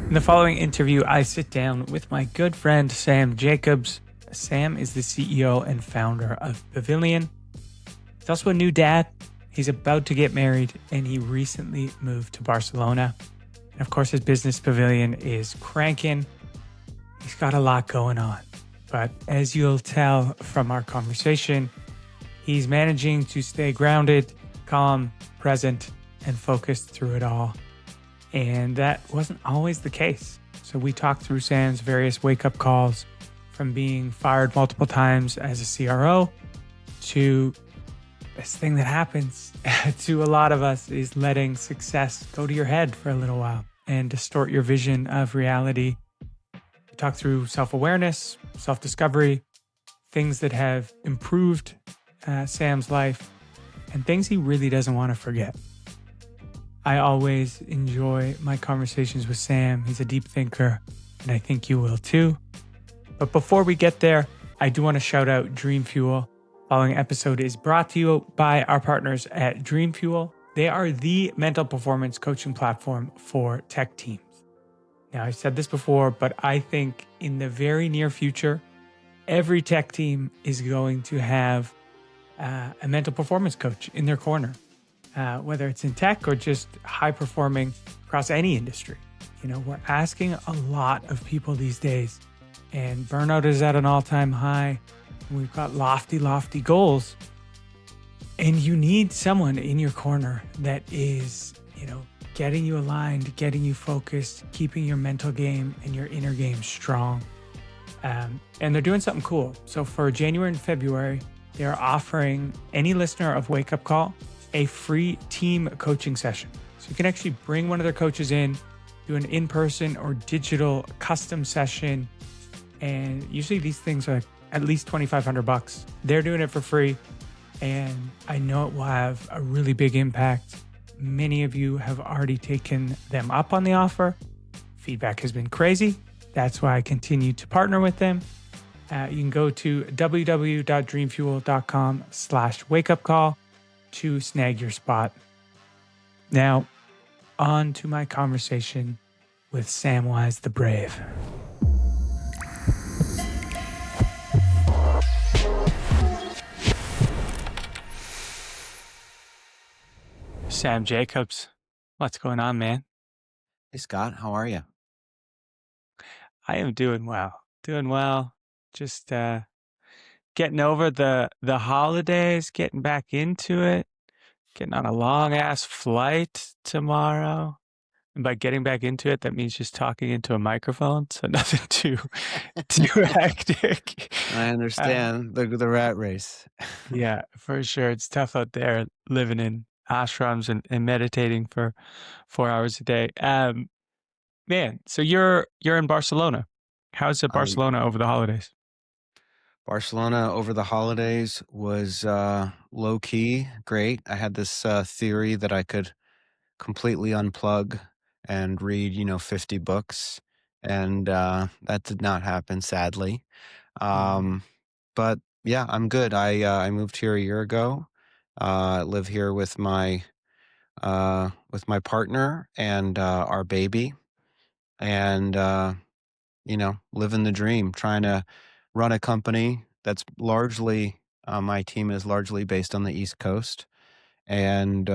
In the following interview, I sit down with my good friend Sam Jacobs. Sam is the CEO and founder of Pavilion. He's also a new dad. He's about to get married, and he recently moved to Barcelona. And of course, his business Pavilion is cranking. He's got a lot going on. But as you'll tell from our conversation, he's managing to stay grounded, calm, present, and focused through it all. And that wasn't always the case. So we talked through Sam's various wake-up calls, from being fired multiple times as a CRO to this thing that happens to a lot of us, is letting success go to your head for a little while and distort your vision of reality. We talked through self-awareness, self-discovery, things that have improved Sam's life, and things he really doesn't want to forget. I always enjoy my conversations with Sam. He's a deep thinker, and I think you will too. But before we get there, I do want to shout out Dreamfuel. The following episode is brought to you by our partners at Dreamfuel. They are the mental performance coaching platform for tech teams. Now, I've said this before, but I think in the very near future, every tech team is going to have a mental performance coach in their corner. Whether it's in tech or just high performing across any industry. You know, we're asking a lot of people these days, and burnout is at an all-time high. We've got lofty goals, and you need someone in your corner that is, getting you aligned, getting you focused, keeping your mental game and your inner game strong. And they're doing something cool. So for January and February, they're offering any listener of Wake Up Call a free team coaching session. So you can actually bring one of their coaches in, do an in-person or digital custom session. And usually these things are at least $2,500. They're doing it for free. And I know it will have a really big impact. Many of you have already taken them up on the offer. Feedback has been crazy. That's why I continue to partner with them. You can go to www.dreamfuel.com/wakeupcall to snag your spot. Now, on to my conversation with Samwise the Brave. Sam Jacobs, what's going on, man? Hey, Scott, how are you? I am doing well. Just getting over the holidays, getting back into it, getting on a long ass flight tomorrow. And by getting back into it, that means just talking into a microphone, so nothing too hectic. I understand the rat race. Yeah, for sure. It's tough out there living in ashrams and meditating for 4 hours a day. Man, so you're in Barcelona. How's it Barcelona over the holidays? Barcelona over the holidays was low key, great. I had this theory that I could completely unplug and read, 50 books, and that did not happen, sadly. But yeah, I'm good. I moved here a year ago. I live here with my partner and our baby, and living the dream, trying to run a company that's largely, my team is largely based on the East Coast, and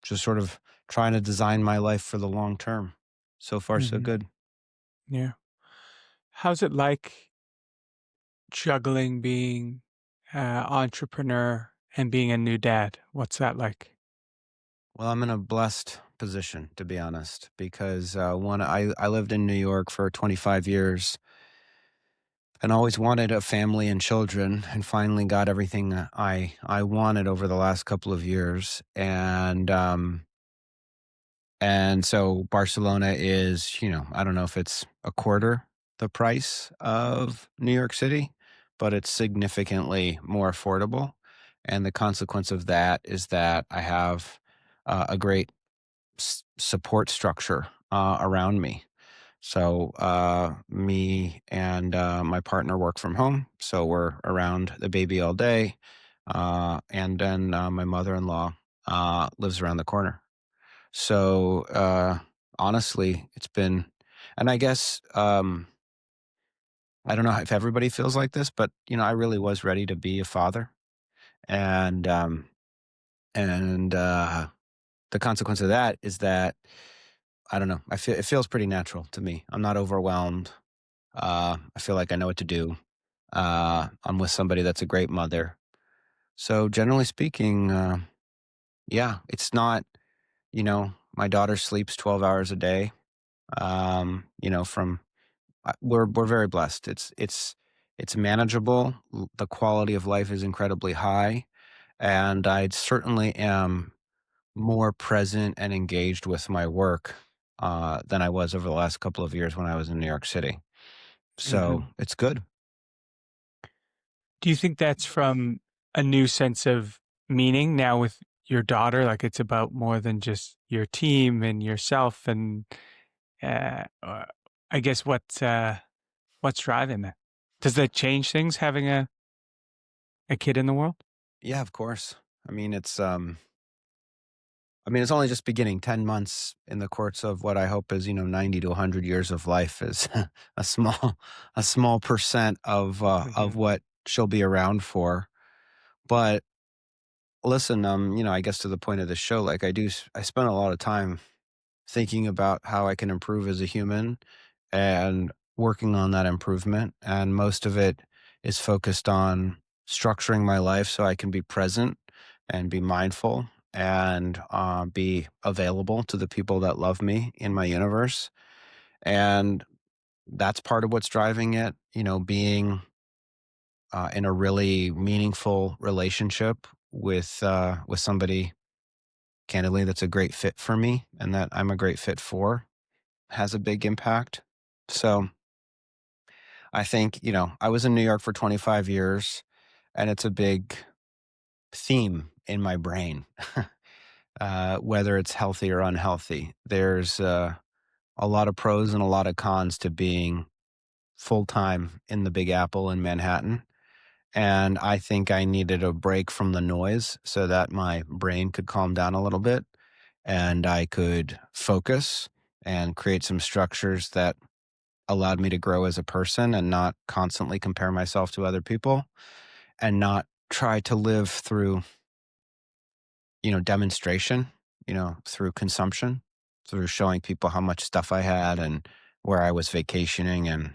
just sort of trying to design my life for the long term. So far, so good. Yeah. How's it like juggling being entrepreneur and being a new dad? What's that like? Well, I'm in a blessed position, to be honest, because I lived in New York for 25 years and always wanted a family and children, and finally got everything I wanted over the last couple of years. And so Barcelona is, I don't know if it's a quarter the price of New York City, but it's significantly more affordable. And the consequence of that is that I have a great support structure around me. So me and my partner work from home, so we're around the baby all day. And then my mother-in-law lives around the corner. So honestly, it's been And I guess, I don't know if everybody feels like this, but, I really was ready to be a father. And, and, the consequence of that is that, I don't know, it feels pretty natural to me. I'm not overwhelmed. I feel like I know what to do. I'm with somebody that's a great mother. So generally speaking, yeah, it's not, my daughter sleeps 12 hours a day. From we're very blessed. It's manageable. The quality of life is incredibly high, and I certainly am more present and engaged with my work than I was over the last couple of years when I was in New York City. Hmm. So it's good. Do you think that's from a new sense of meaning now with your daughter? Like it's about more than just your team and yourself, and uh, I guess what's driving that? Does that change things having a kid in the world? Yeah, of course. I mean, it's only just beginning. 10 months in the course of what I hope is, 90 to 100 years of life is a small a small percent of Hmm. what she'll be around for. But listen, I guess to the point of the show, like I spend a lot of time thinking about how I can improve as a human and working on that improvement. And most of it is focused on structuring my life so I can be present and be mindful and be available to the people that love me in my universe. And that's part of what's driving it, being in a really meaningful relationship with somebody, candidly, that's a great fit for me and that I'm a great fit for, has a big impact. So I think, I was in New York for 25 years, and it's a big theme in my brain, whether it's healthy or unhealthy. There's a lot of pros and a lot of cons to being full time in the Big Apple in Manhattan. And I think I needed a break from the noise so that my brain could calm down a little bit and I could focus and create some structures that allowed me to grow as a person and not constantly compare myself to other people and not try to live through, demonstration, through consumption, through showing people how much stuff I had and where I was vacationing and,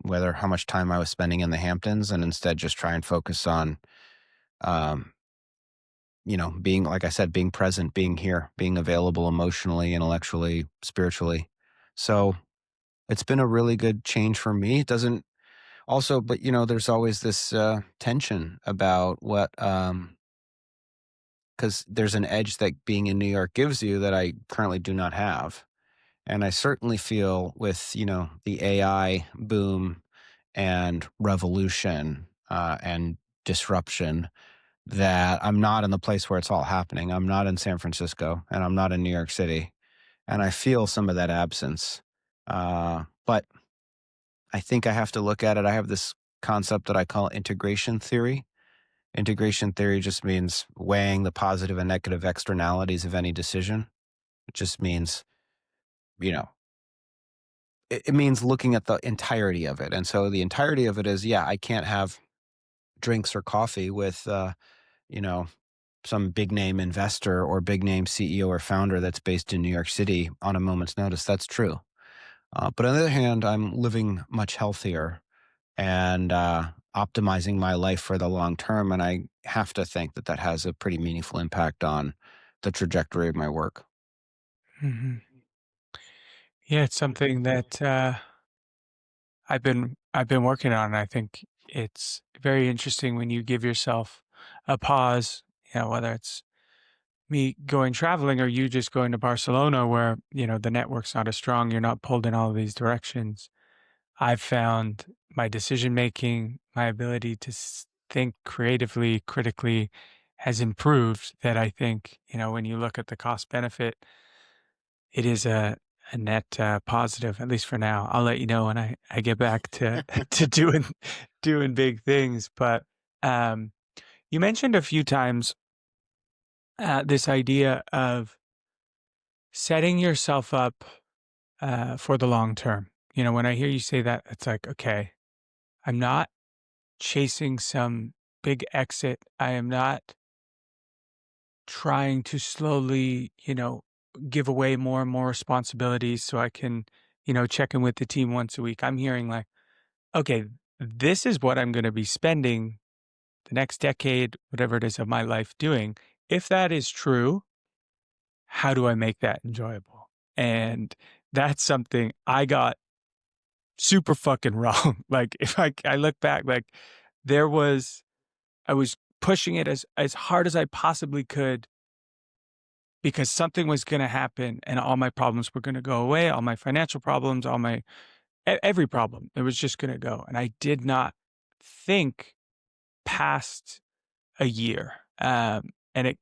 whether how much time I was spending in the Hamptons, and instead just try and focus on, um, being, like I said, being present, being here, being available emotionally, intellectually, spiritually. So it's been a really good change for me. It doesn't also, but there's always this tension about because there's an edge that being in New York gives you that I currently do not have. And I certainly feel with, the AI boom and revolution and disruption that I'm not in the place where it's all happening. I'm not in San Francisco and I'm not in New York City. And I feel some of that absence. But I think I have to look at it. I have this concept that I call integration theory. Integration theory just means weighing the positive and negative externalities of any decision. It just means, you know, it means looking at the entirety of it. And so the entirety of it is, yeah, I can't have drinks or coffee with, you know, some big name investor or big name CEO or founder that's based in New York City on a moment's notice. That's true. But on the other hand, I'm living much healthier and optimizing my life for the long term. And I have to think that that has a pretty meaningful impact on the trajectory of my work. Hmm. Yeah, it's something that I've been working on. I think it's very interesting when you give yourself a pause. Whether it's me going traveling or you just going to Barcelona, where the network's not as strong, you're not pulled in all of these directions. I've found my decision making, my ability to think creatively, critically, has improved. That I think when you look at the cost benefit, it is a net positive, at least for now. I'll let you know when I get back to to doing big things. But um, you mentioned a few times this idea of setting yourself up for the long term. When I hear you say that, it's like, okay, I'm not chasing some big exit. I am not trying to slowly, give away more and more responsibilities so I can, check in with the team once a week. I'm hearing like, okay, this is what I'm going to be spending the next decade, whatever it is of my life doing. If that is true, how do I make that enjoyable? And that's something I got super fucking wrong. Like if I look back, like there was, I was pushing it as hard as I possibly could because something was going to happen and all my problems were going to go away, all my financial problems, all my every problem. It was just going to go. And I did not think past a year. And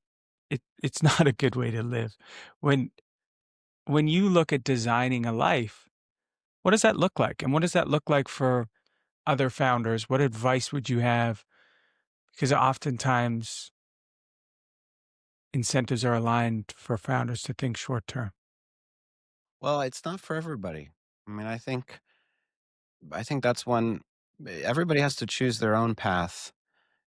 it's not a good way to live. When when you look at designing a life, what does that look like? And what does that look like for other founders? What advice would you have? Because oftentimes incentives are aligned for founders to think short term. Well, it's not for everybody. I mean, I think that's one everybody has to choose their own path.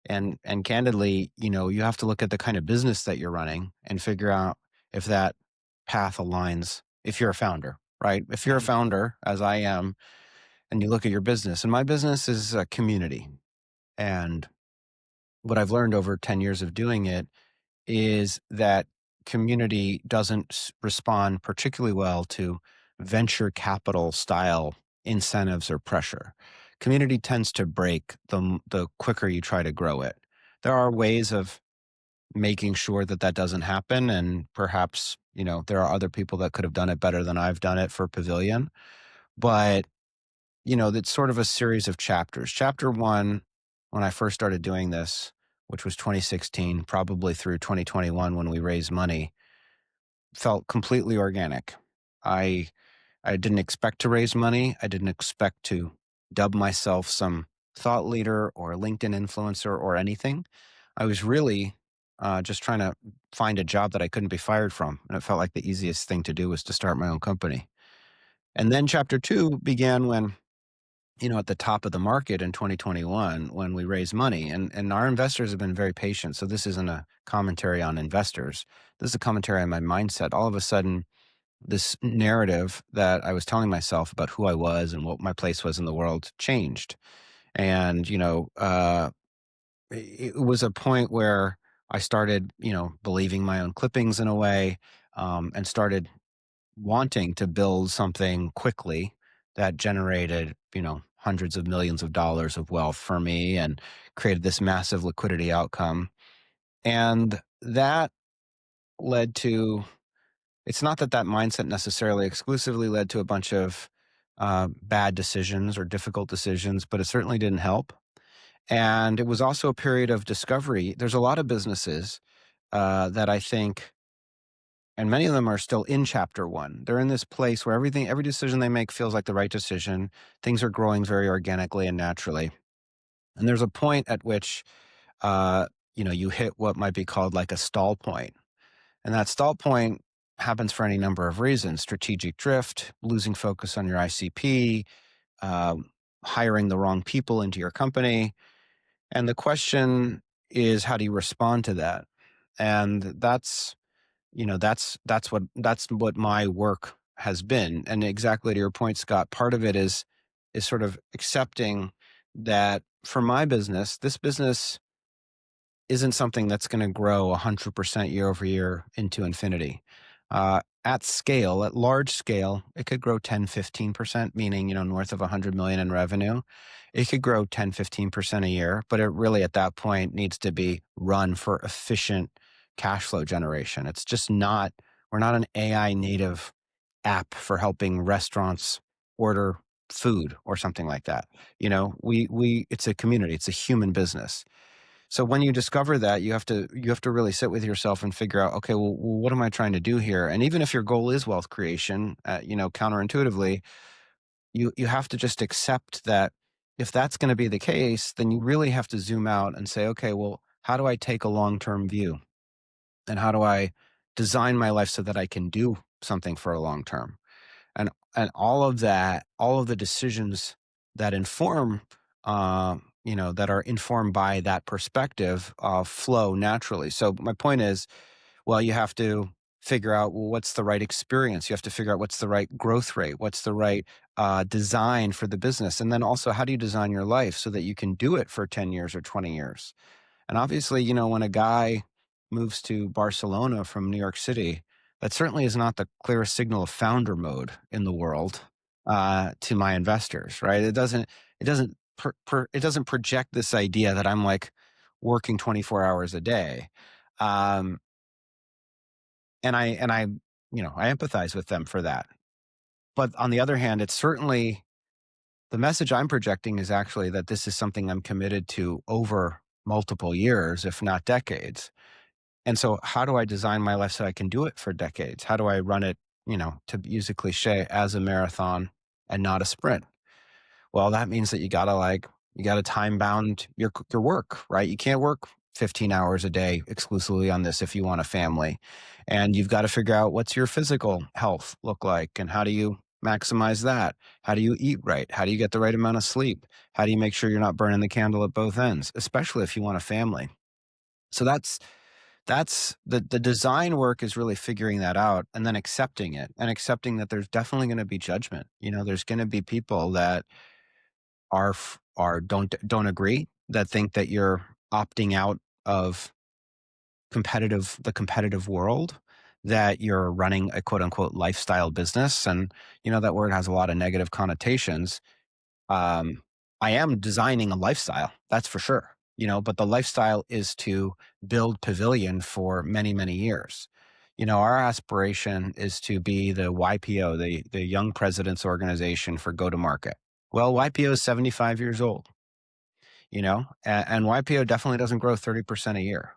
And candidly, you have to look at the kind of business that you're running and figure out if that path aligns if you're a founder, right? If you're a Mhm. founder, as I am, and you look at your business, and my business is a community. And what I've learned over 10 years of doing it is that community doesn't respond particularly well to venture capital style incentives or pressure. Community tends to break the quicker you try to grow it. There are ways of making sure that that doesn't happen, and perhaps there are other people that could have done it better than I've done it for Pavilion. But it's sort of a series of chapters. Chapter one, when I first started doing this, which was 2016, probably through 2021 when we raised money, felt completely organic. I I didn't expect to raise money. I didn't expect to dub myself some thought leader or a LinkedIn influencer or anything. I was really just trying to find a job that I couldn't be fired from. And it felt like the easiest thing to do was to start my own company. And then chapter two began when, at the top of the market in 2021, when we raised money. And our investors have been very patient. So this isn't a commentary on investors. This is a commentary on my mindset. All of a sudden, this narrative that I was telling myself about who I was and what my place was in the world changed. And, it was a point where I started, believing my own clippings in a way, and started wanting to build something quickly that generated, hundreds of millions of dollars of wealth for me and created this massive liquidity outcome. And that led to it's not that that mindset necessarily exclusively led to a bunch of bad decisions or difficult decisions, but it certainly didn't help. And it was also a period of discovery. There's a lot of businesses that I think, and many of them are still in chapter one. They're in this place where every decision they make feels like the right decision. Things are growing very organically and naturally. And there's a point at which, you hit what might be called like a stall point. And that stall point happens for any number of reasons: strategic drift, losing focus on your ICP, um, hiring the wrong people into your company. And the question is, how do you respond to that? And that's what my work has been. And exactly to your point, Scott, part of it is sort of accepting that for my business, this business isn't something that's going to grow 100% year over year into infinity. At scale, at large scale, it could grow 10, 15%, meaning, north of 100 million in revenue. It could grow 10, 15% a year, but it really at that point needs to be run for efficient cash flow generation. It's just not, we're not an AI native app for helping restaurants order food or something like that. It's a community, it's a human business. So when you discover that, you have to really sit with yourself and figure out, okay, well, what am I trying to do here? And even if your goal is wealth creation, counterintuitively, you have to just accept that if that's going to be the case, then you really have to zoom out and say, okay, well, how do I take a long term view, and how do I design my life so that I can do something for a long term? And all of that, all of the decisions that inform, that are informed by that perspective, flow naturally. So my point is, well, you have to figure out, well, what's the right experience? You have to figure out what's the right growth rate, what's the right design for the business, and then also how do you design your life so that you can do it for 10 years or 20 years. And obviously, when a guy moves to Barcelona from New York City, that certainly is not the clearest signal of founder mode in the world, to my investors, right? It doesn't project this idea that I'm like working 24 hours a day. Um, and I empathize with them for that. But on the other hand, it's certainly the message I'm projecting is actually that this is something I'm committed to over multiple years, if not decades. And so, how do I design my life so I can do it for decades? How do I run it, to use a cliche, as a marathon and not a sprint? Well, that means that you gotta time bound your work, right? You can't work 15 hours a day exclusively on this if you want a family. And you've got to figure out what's your physical health look like and how do you maximize that? How do you eat right? How do you get the right amount of sleep? How do you make sure you're not burning the candle at both ends, especially if you want a family? So that's the design work is really figuring that out and then accepting it and accepting that there's definitely going to be judgment. There's going to be people that don't agree, that think that you're opting out of the competitive world, that you're running a quote unquote lifestyle business. And that word has a lot of negative connotations. um, I am designing a lifestyle, that's for sure. But the lifestyle is to build Pavilion for many, many years. Our aspiration is to be the YPO, the Young Presidents Organization for go to market. Well, YPO is 75 years old, and YPO definitely doesn't grow 30% a year.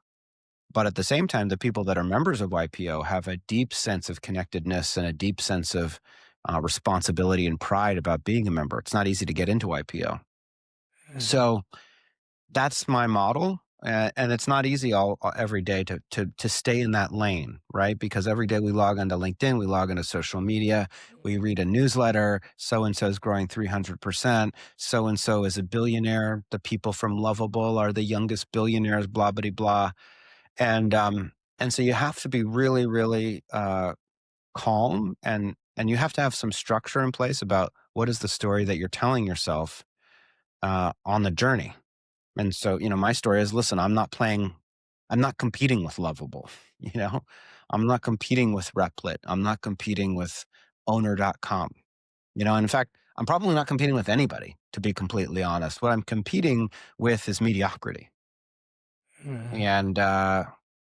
But at the same time, the people that are members of YPO have a deep sense of connectedness and a deep sense of responsibility and pride about being a member. It's not easy to get into YPO. Mhm. So that's my model. And it's not easy every day to stay in that lane, right? Because every day we log onto LinkedIn, we log into social media, we read a newsletter. So and so is growing 300%. So and so is a billionaire. The people from Lovable are the youngest billionaires. Blah blah blah. And so you have to be really, really calm, and you have to have some structure in place about what is the story that you're telling yourself on the journey. And so, my story is, listen, I'm not competing with Lovable, you know, I'm not competing with Replit. I'm not competing with owner.com, and in fact, I'm probably not competing with anybody, to be completely honest. What I'm competing with is mediocrity. Mhm.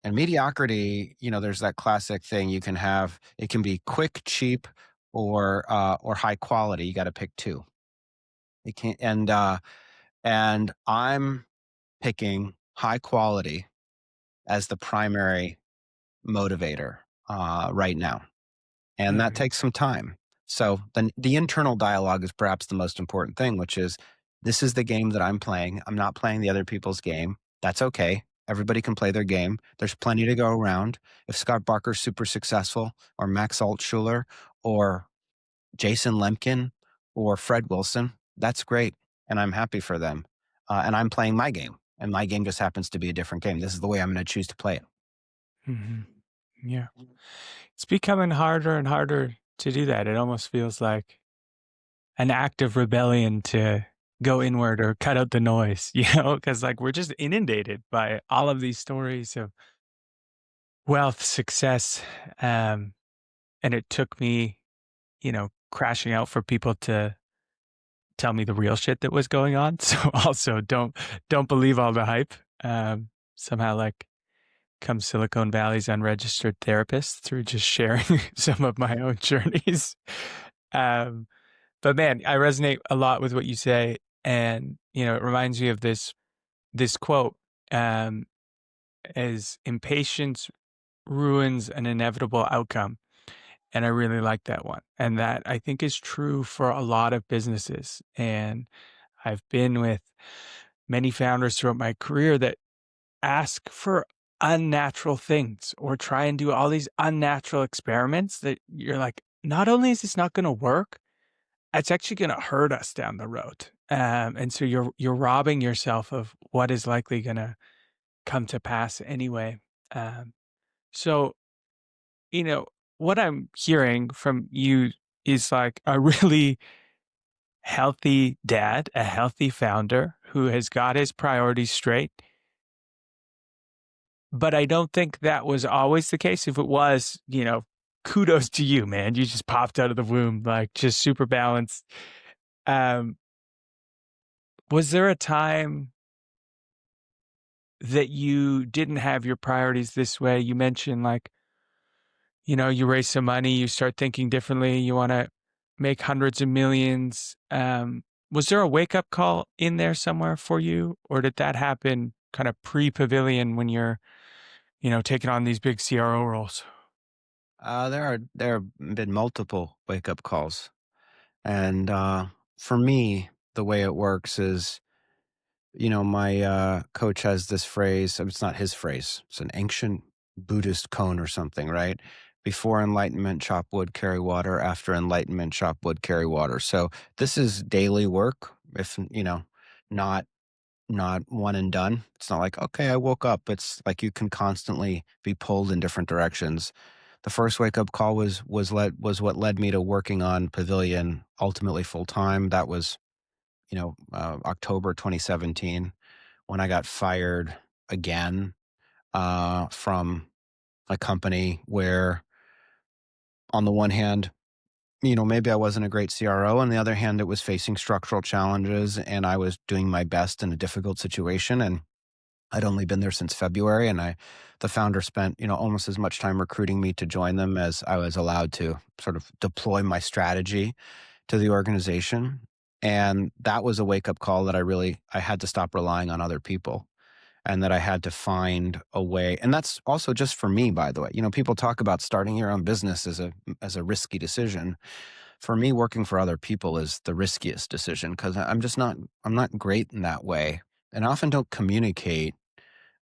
And mediocrity, there's that classic thing you can have. It can be quick, cheap, or high quality. You got to pick two. It can't. And I'm picking high quality as the primary motivator right now, and that Mhm. takes some time. So the internal dialogue is perhaps the most important thing, which is, this is the game that I'm playing. I'm not playing the other people's game. That's okay. Everybody can play their game. There's plenty to go around. If Scott Barker's super successful, or Max Altshuler, or Jason Lemkin, or Fred Wilson, that's great. And I'm happy for them. And I'm playing my game. And my game just happens to be a different game. This is the way I'm going to choose to play it. Mhm. Yeah. It's becoming harder and harder to do that. It almost feels like an act of rebellion to go inward or cut out the noise, because like we're just inundated by all of these stories of wealth, success. Um, and it took me, crashing out for people to tell me the real shit that was going on. So also don't believe all the hype. Somehow like come Silicon Valley's unregistered therapist through just sharing some of my own journeys. Um, but man, I resonate a lot with what you say, and it reminds me of this quote, um, as impatience ruins an inevitable outcome. And I really like that one. And that I think is true for a lot of businesses. And I've been with many founders throughout my career that ask for unnatural things or try and do all these unnatural experiments that you're like, not only is this not gonna work, it's actually gonna hurt us down the road. And so you're robbing yourself of what is likely gonna come to pass anyway. Um, so, you know, what I'm hearing from you is like a really healthy dad, a healthy founder who has got his priorities straight. But I don't think that was always the case. If it was, kudos to you, man. You just popped out of the womb, like just super balanced. Um, was there a time that you didn't have your priorities this way? You mentioned like, you raise some money, you start thinking differently, you want to make hundreds of millions. Was there a wake up call in there somewhere for you? Or did that happen kind of pre pavilion when you're, taking on these big CRO roles? There have been multiple wake up calls, and for me, the way it works is, my coach has this phrase. It's not his phrase. It's an ancient Buddhist koan or something, right? Before enlightenment, chop wood, carry water. After enlightenment, chop wood, carry water. So this is daily work. If not not one and done. It's not like, okay, I woke up. It's like you can constantly be pulled in different directions. The first wake up call was what led me to working on Pavilion ultimately full time. That was October 2017 when I got fired again from a company where, on the one hand, maybe I wasn't a great CRO. On the other hand, it was facing structural challenges, and I was doing my best in a difficult situation. And I'd only been there since February, and the founder spent, almost as much time recruiting me to join them as I was allowed to sort of deploy my strategy to the organization. And that was a wake up call that I had to stop relying on other people, and that I had to find a way. And that's also just for me, by the way. People talk about starting your own business as a risky decision. For me, working for other people is the riskiest decision because I'm not great in that way, and I often don't communicate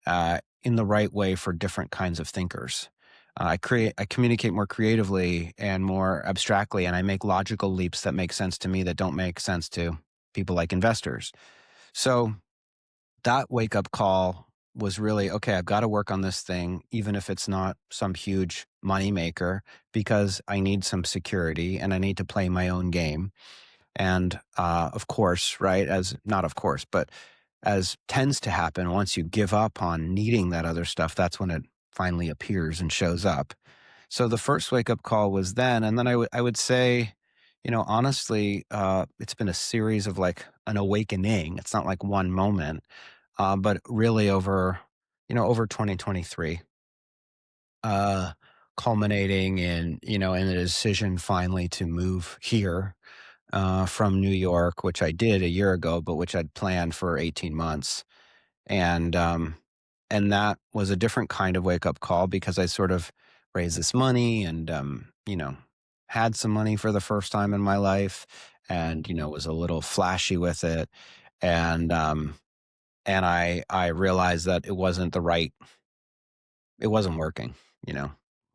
in the right way for different kinds of thinkers. I communicate more creatively and more abstractly, and I make logical leaps that make sense to me that don't make sense to people like investors. So that wake up call was really, okay, I've got to work on this thing, even if it's not some huge moneymaker, because I need some security and I need to play my own game. And of course, right, as not of course, but as tends to happen, once you give up on needing that other stuff, that's when it finally appears and shows up. So the first wake up call was then. And then I would say, honestly, it's been a series of like an awakening. It's not like one moment, but really over 2023, uh, culminating in a decision finally to move here from New York, which I did a year ago, but which I'd planned for 18 months. And and that was a different kind of wake up call because I sort of raised this money and had some money for the first time in my life, and was a little flashy with it. And I realized that it wasn't working, you know,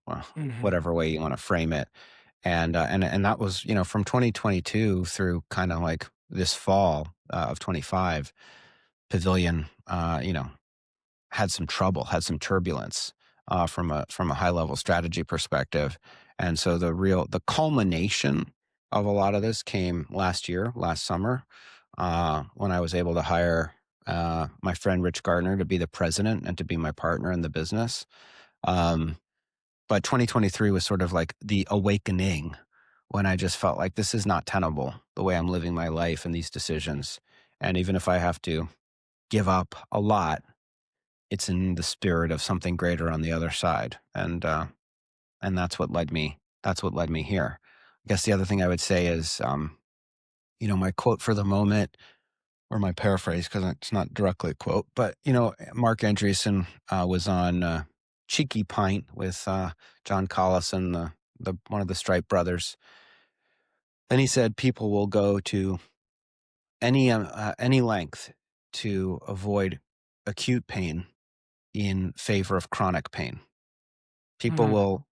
well, Mhm. whatever way you want to frame it. And that was, from 2022 through kind of like this fall of 25, Pavilion, had some trouble, had some turbulence from a high level strategy perspective. And so the culmination of a lot of this came last summer, when I was able to hire my friend Rich Gardner to be the president and to be my partner in the business. Um, but 2023 was sort of like the awakening when I just felt like this is not tenable the way I'm living my life and these decisions. And even if I have to give up a lot, it's in the spirit of something greater on the other side. And that's what led me here. I guess the other thing I would say is, my quote for the moment, or my paraphrase, because it's not directly a quote, but Mark Andreessen was on Cheeky Pint with John Collison, the one of the Stripe brothers, and he said people will go to any length to avoid acute pain in favor of chronic pain. People Mhm. will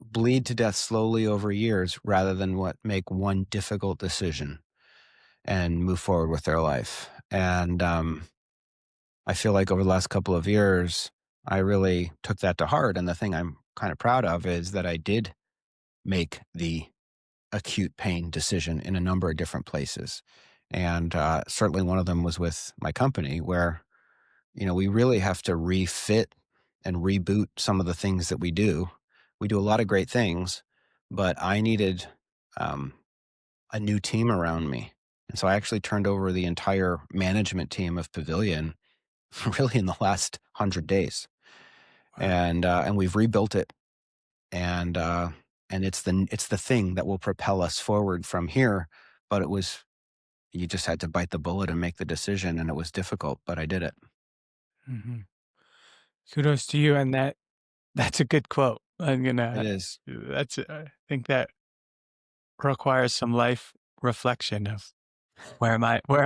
bleed to death slowly over years rather than what make one difficult decision and move forward with their life. And I feel like over the last couple of years, I really took that to heart. And the thing I'm kind of proud of is that I did make the acute pain decision in a number of different places. And certainly one of them was with my company, where, we really have to refit and reboot some of the things that we do. We do a lot of great things, but I needed um, a new team around me. And so I actually turned over the entire management team of Pavilion really in the last 100 days. Wow. And we've rebuilt it. And it's the thing that will propel us forward from here. But you just had to bite the bullet and make the decision, and it was difficult, but I did it. Hmm. Kudos to you. And that's a good quote. It is. I think that requires some life reflection of where am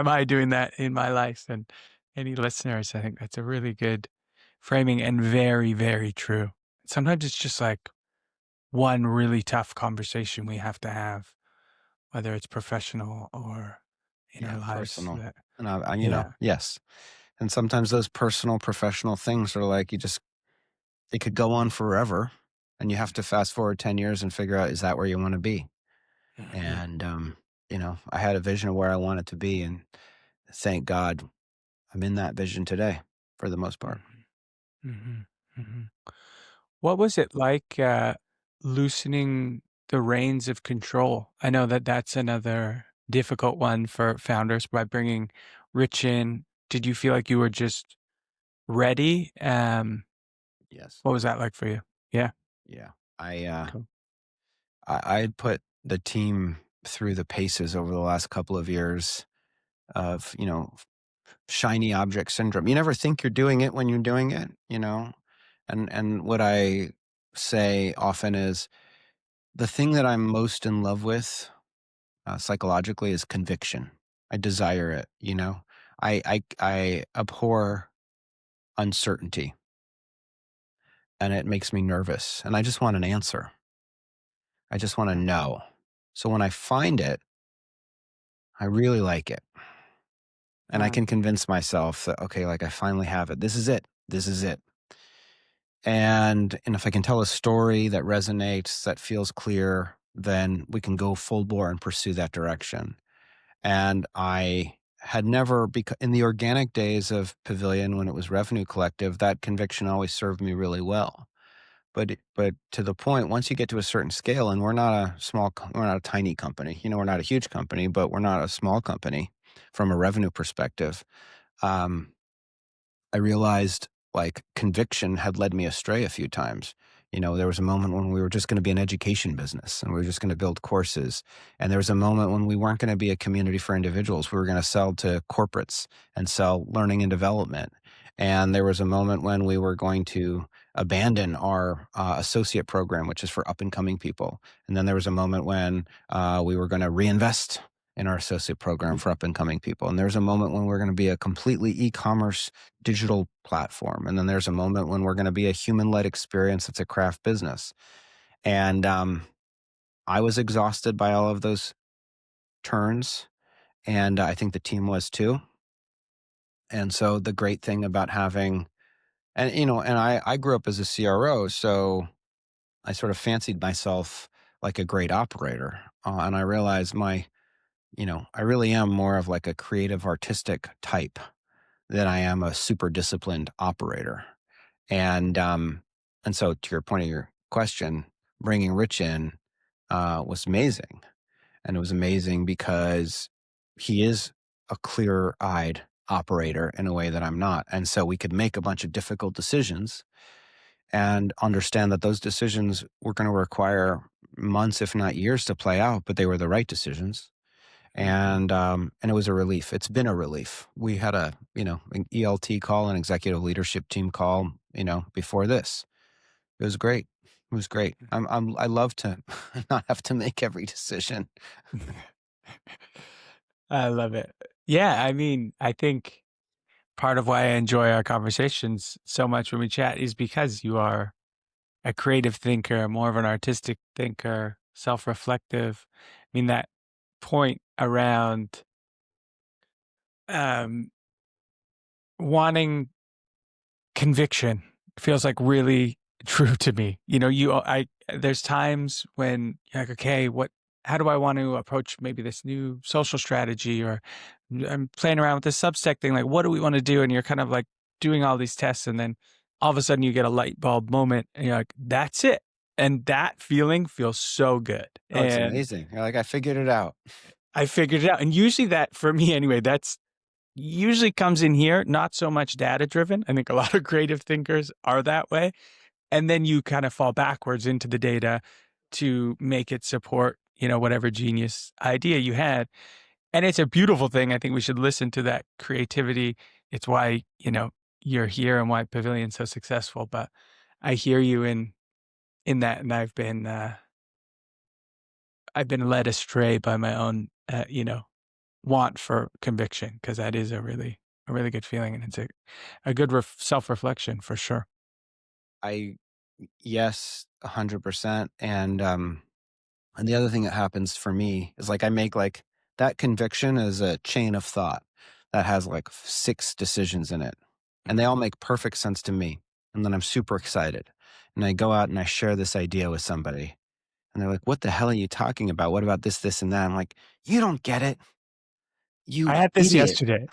I doing that in my life? And any listeners, I think that's a really good framing and very, very true. Sometimes it's just like one really tough conversation we have to have, whether it's professional or in Yeah, our lives. personal. That, And yeah. yes. And sometimes those personal, professional things are like it could go on forever. And you have to fast forward 10 years and figure out, is that where you want to be? Hmm. And, I had a vision of where I wanted to be. And thank God I'm in that vision today for the most part. Hmm. Hmm. Hmm. What was it like loosening the reins of control? I know that that's another difficult one for founders by bringing Rich in. Did you feel like you were just ready? Yes. What was that like for you? Yeah. Yeah. I, uh, Cool. I had put the team through the paces over the last couple of years of, shiny object syndrome. You never think you're doing it when you're doing it. And what I say often is the thing that I'm most in love with psychologically is conviction. I desire it. I abhor uncertainty, and it makes me nervous. And I just want an answer. I just want to know. So when I find it, I really like it. And I Wow. can convince myself that, okay, like I finally have it. This is it. This is it. And if I can tell a story that resonates, that feels clear, then we can go full bore and pursue that direction. And I had never, in the organic days of Pavilion when it was Revenue Collective, that conviction always served me really well. But to the point, once you get to a certain scale, and we're not a tiny company. We're not a huge company, but we're not a small company from a revenue perspective. Um, I realized like conviction had led me astray a few times. There was a moment when we were just going to be an education business and we were just going to build courses. And there was a moment when we weren't going to be a community for individuals. We were going to sell to corporates and sell learning and development. And there was a moment when we were going to abandon our associate program, which is for up and coming people. And then there was a moment when we were going to reinvest in our associate program for up and coming people. And there's a moment when we're going to be a completely e-commerce digital platform. And then there's a moment when we're going to be a human led experience that's a craft business. And I was exhausted by all of those turns. And I think the team was too. And so the great thing about and I grew up as a CRO. So I sort of fancied myself like a great operator. And I realized I really am more of like a creative artistic type than I am a super disciplined operator. And and so to your point of your question, bringing Rich in was amazing, and it was amazing because he is a clear-eyed operator in a way that I'm not, and so we could make a bunch of difficult decisions and understand that those decisions were going to require months, if not years, to play out, but they were the right decisions. Hmm. And it was a relief. It's been a relief. We had an ELT call, an executive leadership team call, before this. It was great. It was great. I love to not have to make every decision. I love it. Yeah. I mean, I think part of why I enjoy our conversations so much when we chat is because you are a creative thinker, more of an artistic thinker, self-reflective. I mean, that point around um, wanting conviction feels like really true to me. There's times when you're like, okay, how do I want to approach maybe this new social strategy, or I'm playing around with this Substack thing. Like, what do we want to do? And you're kind of like doing all these tests, and then all of a sudden you get a light bulb moment, and you're like, that's it. And that feeling feels so good. Oh, it's And amazing. You're like, I figured it out. I figured it out. And usually that, for me anyway, that's usually comes in here, not so much data driven. I think a lot of creative thinkers are that way. And then you kind of fall backwards into the data to make it support, whatever genius idea you had. And it's a beautiful thing. I think we should listen to that creativity. It's why, you're here and why Pavilion's so successful. But I hear you in that, and I've been led astray by my own, want for conviction, because that is a really good feeling, and it's a good self-reflection for sure. I Yes, 100%. And the other thing that happens for me is like I make like that conviction is a chain of thought that has like 6 decisions in it. And they all make perfect sense to me. And then I'm super excited. And I go out and I share this idea with somebody. And they're like, "What the hell are you talking about? What about this, this, and that?" I'm like, "You don't get it, I you had this idiot." yesterday.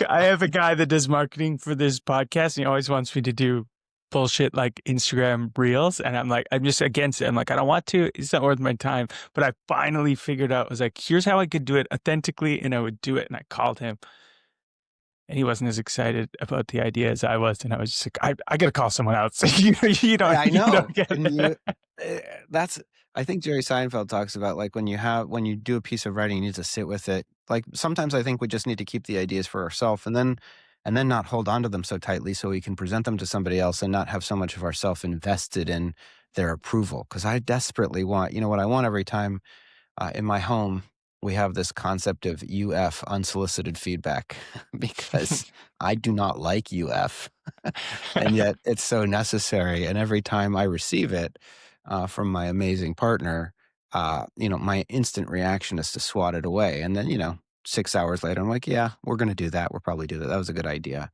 I have a guy that does marketing for this podcast, and he always wants me to do bullshit like Instagram reels. And I'm like, I'm just against it. I'm like, I don't want to. It's not worth my time. But I finally figured out, I was like, here's how I could do it authentically, and I would do it. And I called him, and he wasn't as excited about the idea as I was. And I was just like, I got to call someone else. I You know. don't get And it. that's I think Jerry Seinfeld talks about like when you do a piece of writing, you need to sit with it. Like sometimes I think we just need to keep the ideas for ourselves and then not hold on to them so tightly so we can present them to somebody else and not have so much of ourself invested in their approval. Because I desperately want, what I want every time in my home, we have this concept of UF, unsolicited feedback, because I do not like UF. And yet it's so necessary. And every time I receive it from my amazing partner, my instant reaction is to swat it away. And then, 6 hours later, I'm like, yeah, we're going to do that. We'll probably do that. That was a good idea.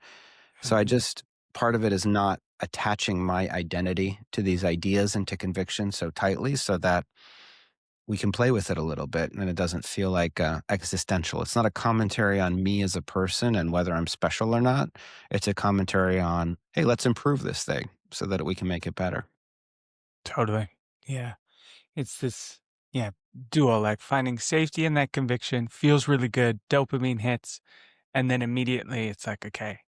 So part of it is not attaching my identity to these ideas and to conviction so tightly so that we can play with it a little bit and it doesn't feel like existential. It's not a commentary on me as a person and whether I'm special or not. It's a commentary on, hey, let's improve this thing so that we can make it better. Totally. Yeah. It's this, yeah, duo, like finding safety in that conviction feels really good. Dopamine hits. And then immediately it's like, okay,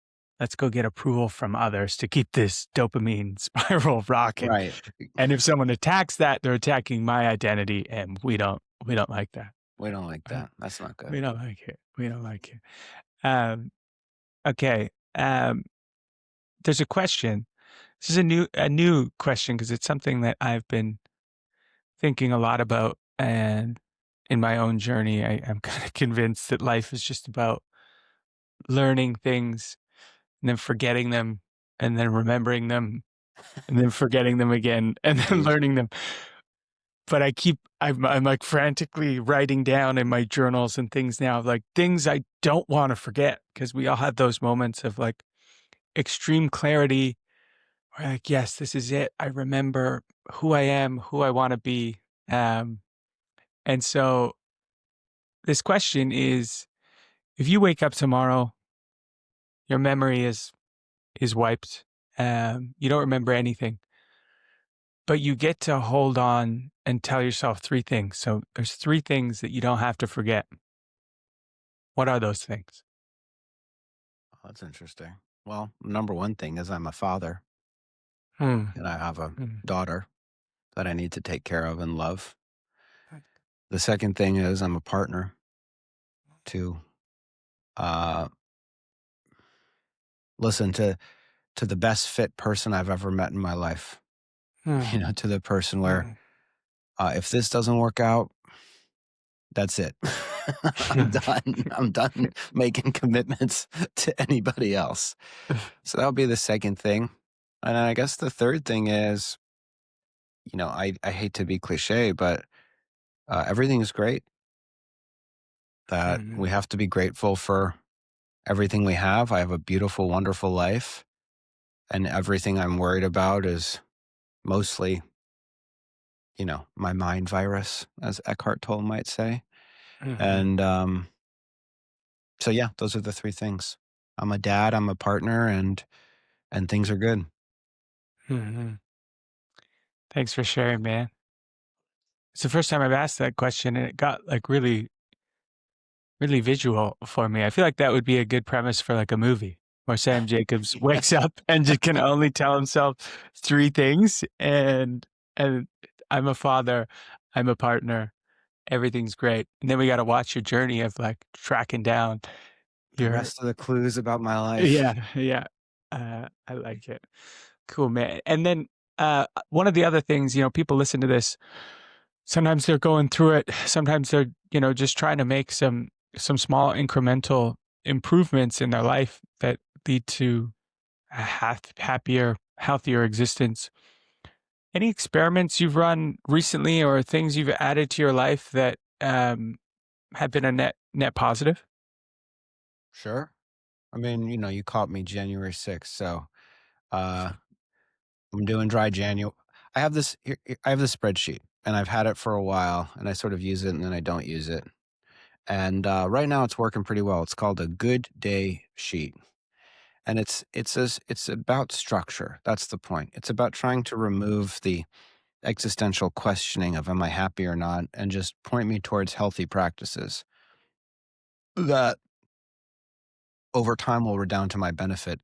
let's go get approval from others to keep this dopamine spiral rocking. Right. And if someone attacks that, they're attacking my identity, and we don't like that. We don't like Right? that. That's not good. We don't like it. We don't like it. Um, okay. There's a question. This is a new question, because it's something that I've been thinking a lot about, and in my own journey, I'm kind of convinced that life is just about learning things and then forgetting them and then remembering them and then forgetting them again and then Jeez. learning them. But I'm like frantically writing down in my journals and things now, like things I don't want to forget, because we all have those moments of like extreme clarity where like, yes, this is it. I remember who I am, who I want to be. Um, and so this question is, if you wake up tomorrow, your memory is wiped. You don't remember anything, but you get to hold on and tell yourself 3 things. So there's 3 things that you don't have to forget. What are those things? Oh, that's interesting. Well, number one thing is I'm a father Hmm. and I have a Hmm. daughter that I need to take care of and love. The second thing is I'm a partner to uh, listen to the best fit person I've ever met in my life. Hmm. To the person where Hmm. if this doesn't work out, that's it. I'm done. I'm done making commitments to anybody else. So that would be the second thing. And I guess the third thing is, I hate to be cliche, but everything's great. That we Mhm. have to be grateful for everything we have. I have a beautiful, wonderful life, and everything I'm worried about is mostly, my mind virus, as Eckhart Tolle might say. Mhm. And so, yeah, those are the three things. I'm a dad, I'm a partner, and things are good. Mhm. Thanks for sharing, man. It's the first time I've asked that question, and it got like really, really visual for me. I feel like that would be a good premise for like a movie where Sam Jacobs wakes up and just can only tell himself three things, and I'm a father, I'm a partner, everything's great. And then we got to watch your journey of like tracking down The your rest of the clues about my life. yeah, yeah. I like it. Cool, man. And then one of the other things, people listen to this. Sometimes they're going through it. Sometimes they're, just trying to make some small incremental improvements in their life that lead to a happier, healthier existence. Any experiments you've run recently or things you've added to your life that have been a net positive? Sure. I mean, you caught me January 6th, so uh, I'm doing dry January. I have this spreadsheet, and I've had it for a while, and I sort of use it and then I don't use it. And right now, it's working pretty well. It's called a good day sheet, and it's about structure. That's the point. It's about trying to remove the existential questioning of am I happy or not, and just point me towards healthy practices that over time will redound to my benefit,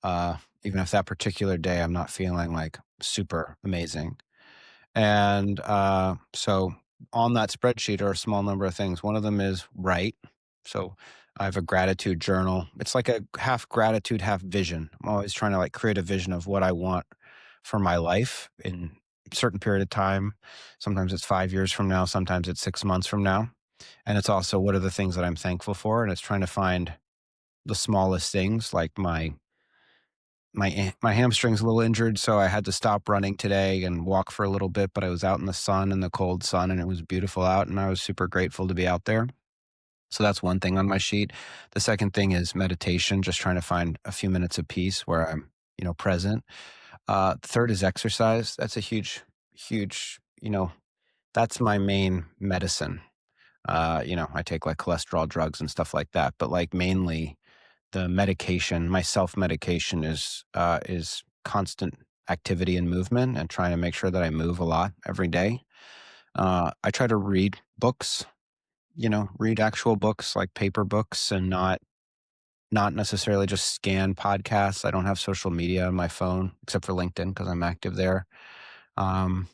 uh, even if that particular day I'm not feeling like super amazing. And so on that spreadsheet are a small number of things. One of them is write. So I have a gratitude journal. It's like a half gratitude, half vision. I'm always trying to like create a vision of what I want for my life in a certain period of time. Sometimes it's 5 years from now, sometimes it's 6 months from now. And it's also what are the things that I'm thankful for. And it's trying to find the smallest things like my hamstring's a little injured, so I had to stop running today and walk for a little bit, but I was out in the sun, in the cold sun, and it was beautiful out, and I was super grateful to be out there. So that's one thing on my sheet. The second thing is meditation, just trying to find a few minutes of peace where I'm, present. Third is exercise. That's a huge, huge, that's my main medicine. I take like cholesterol drugs and stuff like that, but like mainly the medication, my self-medication is constant activity and movement and trying to make sure that I move a lot every day. I try to read books, read actual books like paper books and not necessarily just scan podcasts. I don't have social media on my phone except for LinkedIn because I'm active there. Um,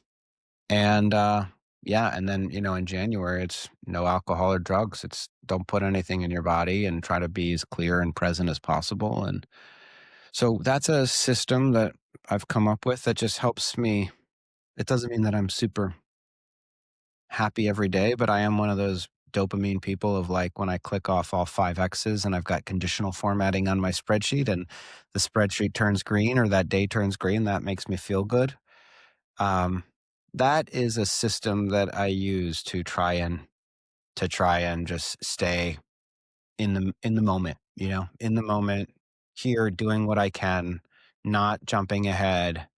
and yeah, and then in January it's no alcohol or drugs. It's don't put anything in your body and try to be as clear and present as possible. And so that's a system that I've come up with that just helps me. It doesn't mean that I'm super happy every day, but I am one of those dopamine people of like when I click off all five X's and I've got conditional formatting on my spreadsheet and the spreadsheet turns green or that day turns green, that makes me feel good. Um, that is a system that I use to try and just stay in the moment, in the moment, here doing what I can, not jumping ahead.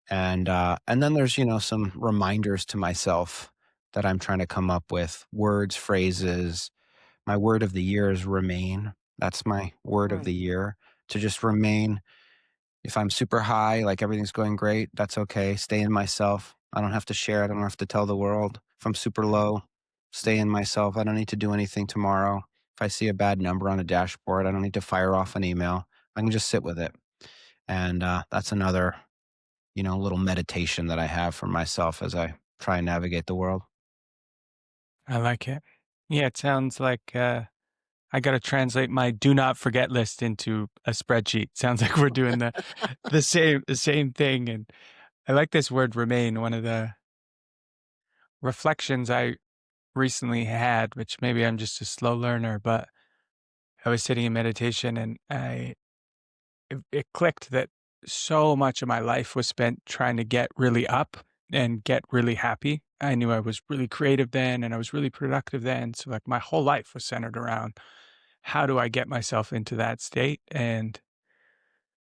And then there's, some reminders to myself that I'm trying to come up with, words, phrases. My word of the year is remain. That's my word of Mm. the year, to just remain. If I'm super high, like everything's going great, that's okay. Stay in myself. I don't have to share it. I don't have to tell the world. If I'm super low, stay in myself. I don't need to do anything tomorrow. If I see a bad number on a dashboard, I don't need to fire off an email. I can just sit with it. And that's another, little meditation that I have for myself as I try and navigate the world. I like it. Yeah, it sounds like I got to translate my do not forget list into a spreadsheet. Sounds like we're doing the same thing. And I like this word remain. One of the reflections I recently had, which maybe I'm just a slow learner, but I was sitting in meditation and it clicked that so much of my life was spent trying to get really up and get really happy. I knew I was really creative then and I was really productive then. So like my whole life was centered around how do I get myself into that state? And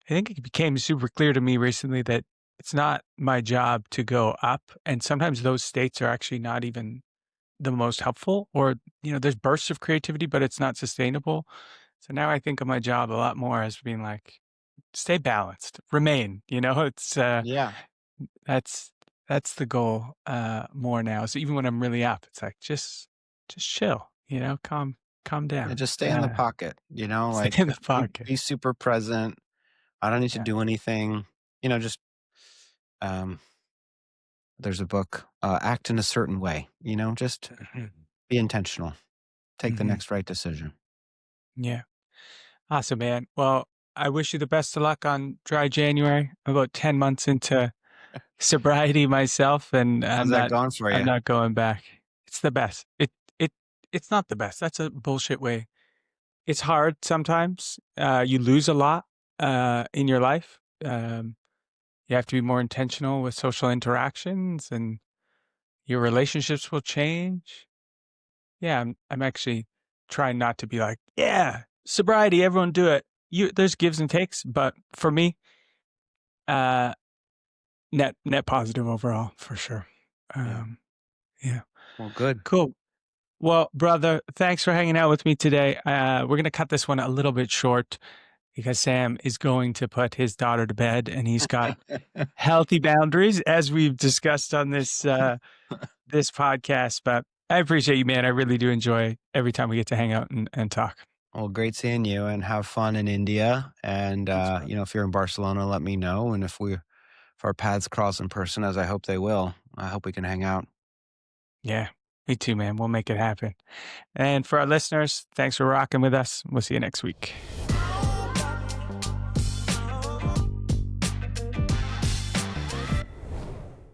I think it became super clear to me recently that it's not my job to go up. And sometimes those states are actually not even the most helpful, or, there's bursts of creativity, but it's not sustainable. So now I think of my job a lot more as being like, stay balanced, remain, it's, Yeah. that's, that's the goal, more now. So even when I'm really up, it's like, just chill, calm Yeah, down, just stay in the pocket, stay in the be, pocket. be super present. I don't need to Yeah. do anything, just, um, there's a book, act in a certain way, just Mhm. be intentional, take the Mhm. next right decision. Yeah. Awesome, man. Well, I wish you the best of luck on dry January. I'm about 10 months into sobriety myself, and How's that going for I'm you? not going back. It's the best. It it's not the best. That's a bullshit way. It's hard sometimes. You lose a lot in your life. You have to be more intentional with social interactions, and your relationships will change. Yeah, I'm actually trying not to be like, yeah, sobriety, everyone do it. There's gives and takes, but for me, uh, net positive overall for sure. Yeah. Um, yeah, Well, good. cool. Well, brother, thanks for hanging out with me today. We're gonna cut this one a little bit short because Sam is going to put his daughter to bed, and he's got healthy boundaries as we've discussed on this podcast. But I appreciate you, man. I really do enjoy every time we get to hang out and talk. Well, great seeing you and have fun in India. And, Thanks, brother. if you're in Barcelona, let me know. And if our paths cross in person, as I hope they will, I hope we can hang out. Yeah, me too, man. We'll make it happen. And for our listeners, thanks for rocking with us. We'll see you next week.